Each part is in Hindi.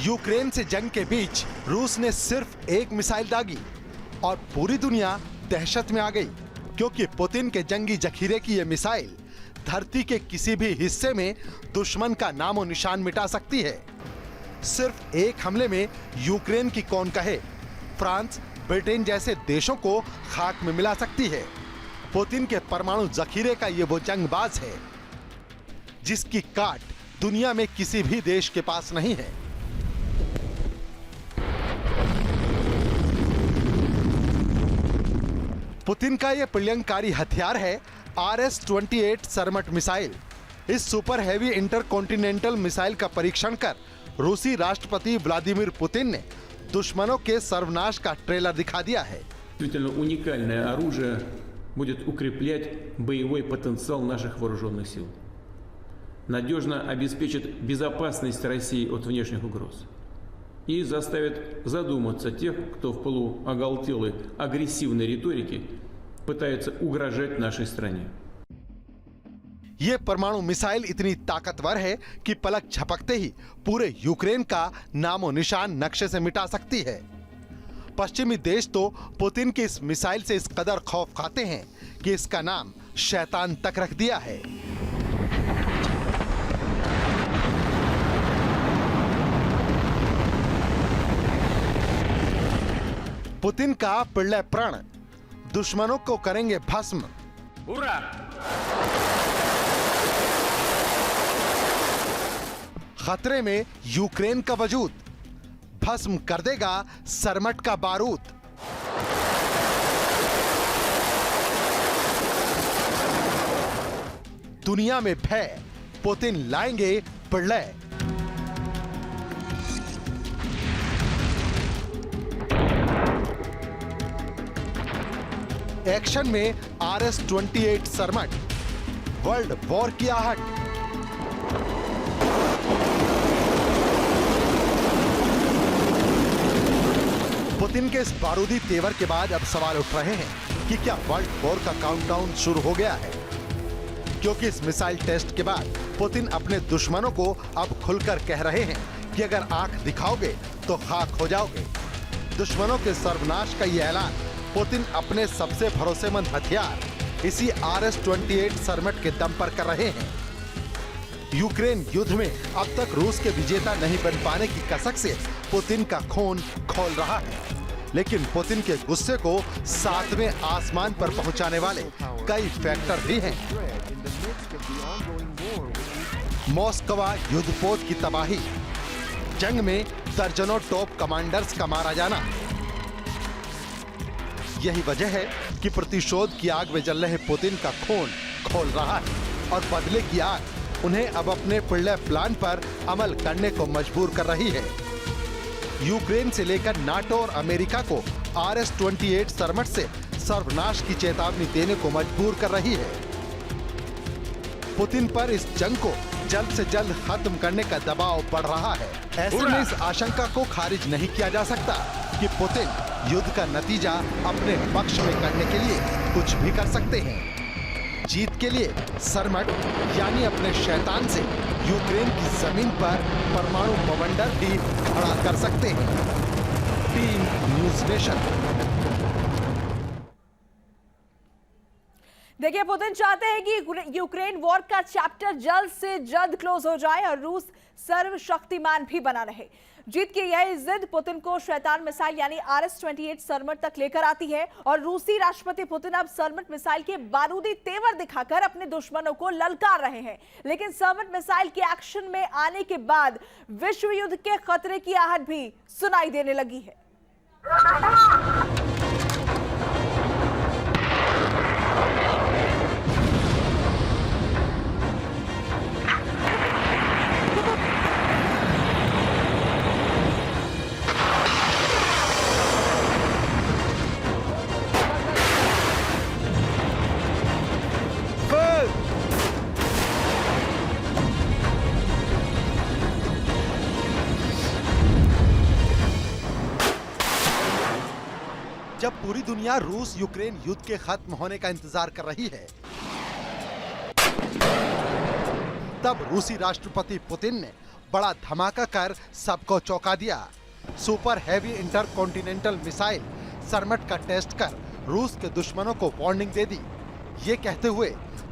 यूक्रेन से जंग के बीच रूस ने सिर्फ एक मिसाइल दागी और पूरी दुनिया दहशत में आ गई, क्योंकि पुतिन के जंगी जखीरे की यह मिसाइल धरती के किसी भी हिस्से में दुश्मन का नामो निशान मिटा सकती है। सिर्फ एक हमले में यूक्रेन की कौन कहे फ्रांस, ब्रिटेन जैसे देशों को खाक में मिला सकती है। पुतिन के परमाणु जखीरे का ये वो जंगबाज है जिसकी काट दुनिया में किसी भी देश के पास नहीं है। पुतिन का यह प्रलंबकारी हथियार है RS-28 सरमट मिसाइल। इस सुपर हैवी इंटरकॉन्टिनेंटल मिसाइल का परीक्षण कर रूसी राष्ट्रपति व्लादिमीर पुतिन ने दुश्मनों के सर्वनाश का ट्रेलर दिखा दिया है। उनिकальное оружие будет укреплять боевой потенциал наших вооруженных сил, надежно обеспечит безопасность России от внешних угроз и заставит задуматься тех, кто в полуоголтелой агрессивной риторике пытается угрожать нашей стране। ये परमाणु मिसाइल इतनी ताकतवर है कि पलक झपकते ही पूरे यूक्रेन का नामो निशान नक्शे से मिटा सकती है। पश्चिमी देश तो पुतिन की इस मिसाइल से इस कदर खौफ खाते हैं कि इसका नाम शैतान तक रख दिया है। पुतिन का प्रलय प्रण, दुश्मनों को करेंगे भस्म। उरा! खतरे में यूक्रेन का वजूद, भस्म कर देगा सरमट का बारूद। दुनिया में भय, पुतिन लाएंगे प्रलय। एक्शन में RS-28 सरमट, वर्ल्ड वॉर की आहट। पुतिन के इस बारूदी तेवर के बाद अब सवाल उठ रहे हैं कि क्या वर्ल्ड वॉर का काउंटडाउन शुरू हो गया है, क्योंकि इस मिसाइल टेस्ट के बाद पुतिन अपने दुश्मनों को अब खुलकर कह रहे हैं कि अगर आंख दिखाओगे तो खाक हो जाओगे। दुश्मनों के सर्वनाश का यह ऐलान पुतिन अपने सबसे भरोसेमंद हथियार इसी RS-28 सरमट के दम पर कर रहे हैं। यूक्रेन युद्ध में अब तक रूस के विजेता नहीं बन पाने की कसक से पुतिन का खून खौल रहा है, लेकिन पुतिन के गुस्से को सातवें आसमान पर पहुंचाने वाले कई फैक्टर भी हैं। मॉस्कवा युद्धपोत की तबाही, जंग में दर्जनों टॉप कमांडर्स का मारा जाना। यही वजह है कि प्रतिशोध की आग में जल रहे पुतिन का खून खौल रहा है और बदले की आग उन्हें अब अपने प्रलय प्लान पर अमल करने को मजबूर कर रही है। यूक्रेन से लेकर नाटो और अमेरिका को RS-28 सरमट से सर्वनाश की चेतावनी देने को मजबूर कर रही है। पुतिन पर इस जंग को जल्द से जल्द खत्म करने का दबाव बढ़ रहा है। ऐसे में इस आशंका को खारिज नहीं किया जा सकता कि पुतिन युद्ध का नतीजा अपने पक्ष में करने के लिए कुछ भी कर सकते हैं। जीत के लिए सरमट यानी अपने शैतान से यूक्रेन की जमीन पर परमाणु बवंडर भी खड़ा कर सकते हैं। Team news nation. देखिए, पुतिन चाहते हैं कि यूक्रेन वॉर का चैप्टर जल्द से जल्द क्लोज हो जाए और रूस सर्वशक्तिमान भी बना रहे। जीत की यह जिद पुतिन को शैतान मिसाइल यानी RS-28 सरमट तक लेकर आती है और रूसी राष्ट्रपति पुतिन अब सरमट मिसाइल के बारूदी तेवर दिखाकर अपने दुश्मनों को ललकार रहे हैं। लेकिन सरमट मिसाइल के एक्शन में आने के बाद विश्व युद्ध के खतरे की आहट भी सुनाई देने लगी है। जब पूरी दुनिया रूस यूक्रेन युद्ध के खत्म होने का इंतजार कर रही है, तब रूसी राष्ट्रपति पुतिन ने बड़ा धमाका कर सबको चौंका दिया। सुपर हैवी इंटरकॉन्टिनेंटल मिसाइल सरमट का टेस्ट कर रूस के दुश्मनों को वार्निंग दे दी, ये कहते हुए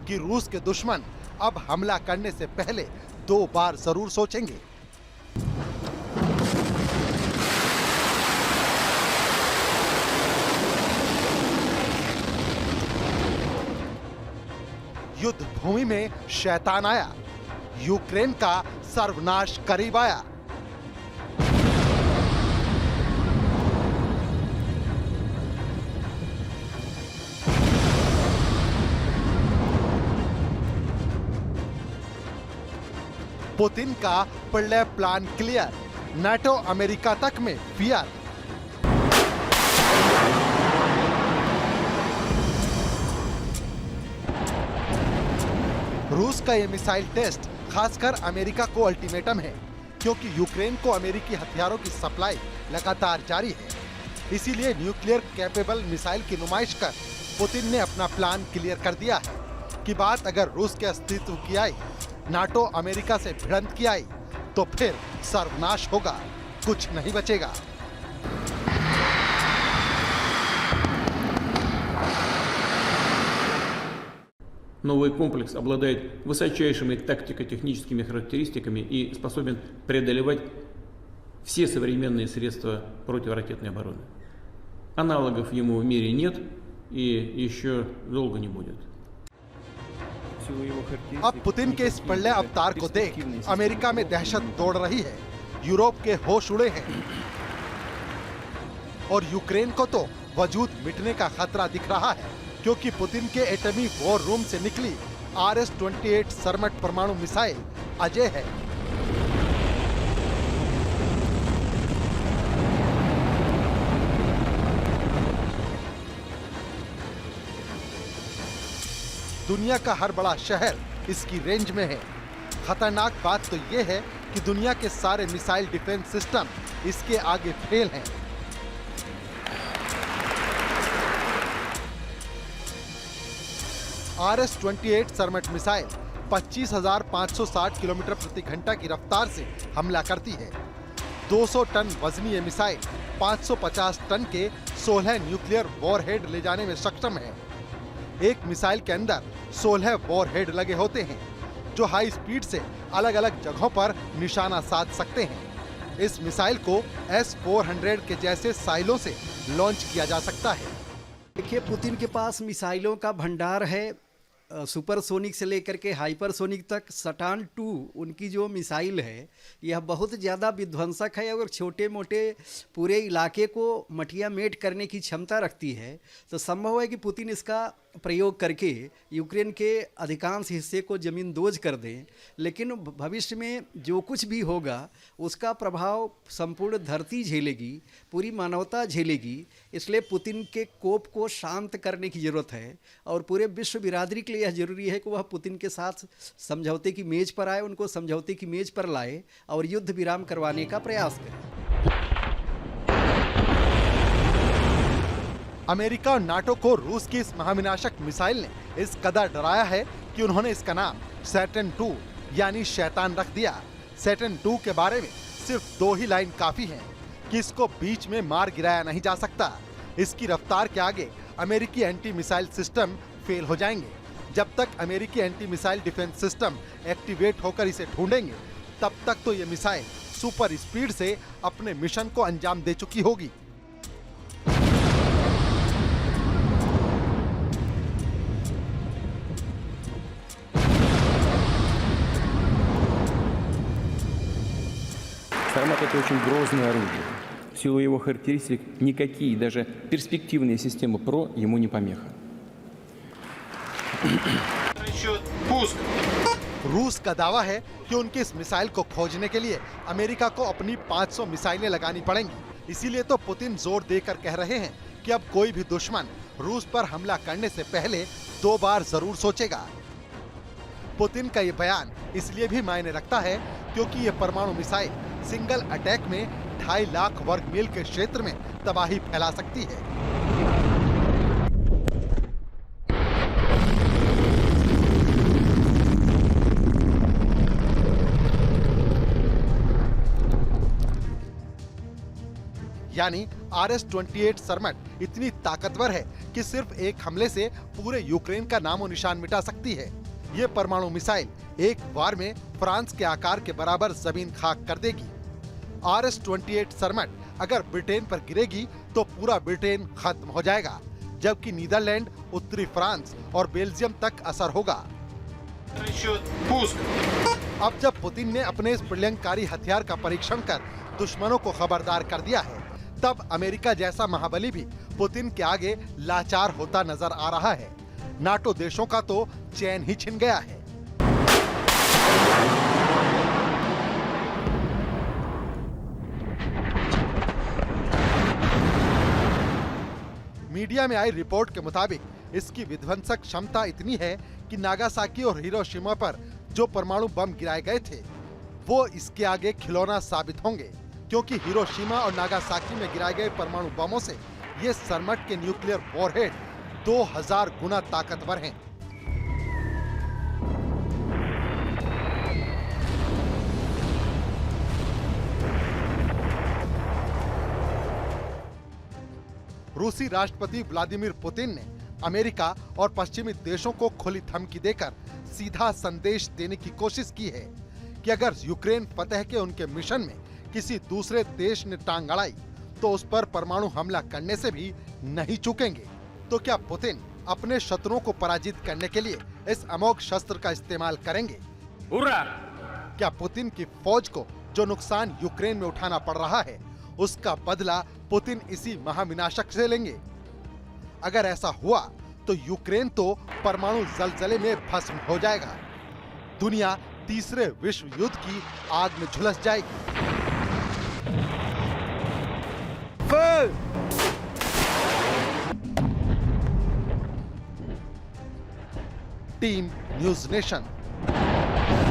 कि रूस के दुश्मन अब हमला करने से पहले 2 बार जरूर सोचेंगे। युद्ध भूमि में शैतान आया, यूक्रेन का सर्वनाश करीब आया। पुतिन का पल्ले प्लान क्लियर, नाटो अमेरिका तक में फियर। रूस का यह मिसाइल टेस्ट खासकर अमेरिका को अल्टीमेटम है, क्योंकि यूक्रेन को अमेरिकी हथियारों की सप्लाई लगातार जारी है। इसीलिए न्यूक्लियर कैपेबल मिसाइल की नुमाइश कर पुतिन ने अपना प्लान क्लियर कर दिया है कि बात अगर रूस के अस्तित्व की आई, नाटो अमेरिका से भिड़ंत की आई, तो फिर सर्वनाश होगा, कुछ नहीं बचेगा। Новый комплекс обладает высочайшими тактико-техническими характеристиками и способен преодолевать все современные средства противоракетной обороны. Аналогов ему в мире нет и еще долго не будет. अब पुतिन के इस पल्ले अवतार को देख अमेरिका में दहशत दौड़ रही है, यूरोप के होश उड़े हैं और यूक्रेन को तो वजूद मिटने का खतरा दिख रहा है, क्योंकि पुतिन के एटमी वॉर रूम से निकली RS-28 सरमट परमाणु मिसाइल अजय है। दुनिया का हर बड़ा शहर इसकी रेंज में है। खतरनाक बात तो यह है कि दुनिया के सारे मिसाइल डिफेंस सिस्टम इसके आगे फेल हैं। RS-28 सरमट मिसाइल 25,560 किलोमीटर प्रति घंटा की रफ्तार से हमला करती है। 200 टन वजनी ये मिसाइल 550 टन के 16 न्यूक्लियर वॉरहेड ले जाने में सक्षम है। एक मिसाइल के अंदर 16 वॉरहेड लगे होते हैं, जो हाई स्पीड से अलग अलग जगहों पर निशाना साध सकते हैं। इस मिसाइल को S-400 के जैसे साइलों से लॉन्च किया जा सकता है। देखिए, पुतिन के पास मिसाइलों का भंडार है, सुपरसोनिक से लेकर के हाइपरसोनिक तक। सटान 2 उनकी जो मिसाइल है, यह बहुत ज़्यादा विध्वंसक है और छोटे मोटे पूरे इलाके को मटिया मेट करने की क्षमता रखती है। तो संभव है कि पुतिन इसका प्रयोग करके यूक्रेन के अधिकांश हिस्से को ज़मींदोज कर दें, लेकिन भविष्य में जो कुछ भी होगा उसका प्रभाव संपूर्ण धरती झेलेगी, पूरी मानवता झेलेगी। इसलिए पुतिन के कोप को शांत करने की ज़रूरत है और पूरे विश्व बिरादरी के लिए यह जरूरी है कि वह पुतिन के साथ समझौते की मेज पर आए, उनको समझौते की मेज पर लाए और युद्ध विराम करवाने का प्रयास करें। अमेरिका और नाटो को रूस की इस महाविनाशक मिसाइल ने इस कदर डराया है कि उन्होंने इसका नाम सैटर्न 2 यानी शैतान रख दिया। सैटर्न 2 के बारे में सिर्फ 2 ही लाइन काफी हैं कि इसको बीच में मार गिराया नहीं जा सकता। इसकी रफ्तार के आगे अमेरिकी एंटी मिसाइल सिस्टम फेल हो जाएंगे। जब तक अमेरिकी anti missile defence system activate होकर इसे ढूंढेंगे, तब तक तो ये मिसाइल सुपर स्पीड से अपने मिशन को अंजाम दे चुकी होगी। Сармат — это очень грозное оружие. В силу его характеристик никакие, даже перспективные системы ПРО ему не помеха. रूस का दावा है कि उनके इस मिसाइल को खोजने के लिए अमेरिका को अपनी 500 मिसाइलें लगानी पड़ेंगी। इसीलिए तो पुतिन जोर देकर कह रहे हैं कि अब कोई भी दुश्मन रूस पर हमला करने से पहले 2 बार जरूर सोचेगा। पुतिन का ये बयान इसलिए भी मायने रखता है क्योंकि ये परमाणु मिसाइल सिंगल अटैक में 2.5 लाख वर्ग मील के क्षेत्र में तबाही फैला सकती है। यानी RS-28 सरमट इतनी ताकतवर है कि सिर्फ एक हमले से पूरे यूक्रेन का नामो निशान मिटा सकती है। ये परमाणु मिसाइल एक बार में फ्रांस के आकार के बराबर जमीन खाक कर देगी। RS-28 सरमट अगर ब्रिटेन पर गिरेगी तो पूरा ब्रिटेन खत्म हो जाएगा, जबकि नीदरलैंड, उत्तरी फ्रांस और बेल्जियम तक असर होगा। अब जब पुतिन ने अपने इस प्रलयंकारी हथियार का परीक्षण कर दुश्मनों को खबरदार कर दिया है, तब अमेरिका जैसा महाबली भी पुतिन के आगे लाचार होता नजर आ रहा है। नाटो देशों का तो चैन ही छिन गया है। मीडिया में आई रिपोर्ट के मुताबिक इसकी विध्वंसक क्षमता इतनी है कि नागासाकी और हिरोशिमा पर जो परमाणु बम गिराए गए थे वो इसके आगे खिलौना साबित होंगे, क्योंकि हिरोशिमा और नागासाकी में गिराए गए परमाणु बमों से ये सरमट के न्यूक्लियर वॉरहेड 2000 गुना ताकतवर हैं। रूसी राष्ट्रपति व्लादिमीर पुतिन ने अमेरिका और पश्चिमी देशों को खुली धमकी देकर सीधा संदेश देने की कोशिश की है कि अगर यूक्रेन फतह के उनके मिशन में किसी दूसरे देश ने टांग अड़ाई तो उस पर परमाणु हमला करने से भी नहीं चूकेंगे। तो क्या पुतिन अपने शत्रुओं को पराजित करने के लिए इस अमोघ शस्त्र का इस्तेमाल करेंगे? क्या पुतिन की फौज को जो नुकसान यूक्रेन में उठाना पड़ रहा है उसका बदला पुतिन इसी महाविनाशक से लेंगे? अगर ऐसा हुआ तो यूक्रेन तो परमाणु जलजले में भस्म हो जाएगा। दुनिया तीसरे विश्व युद्ध की आग में झुलस जाएगी। Team news nation.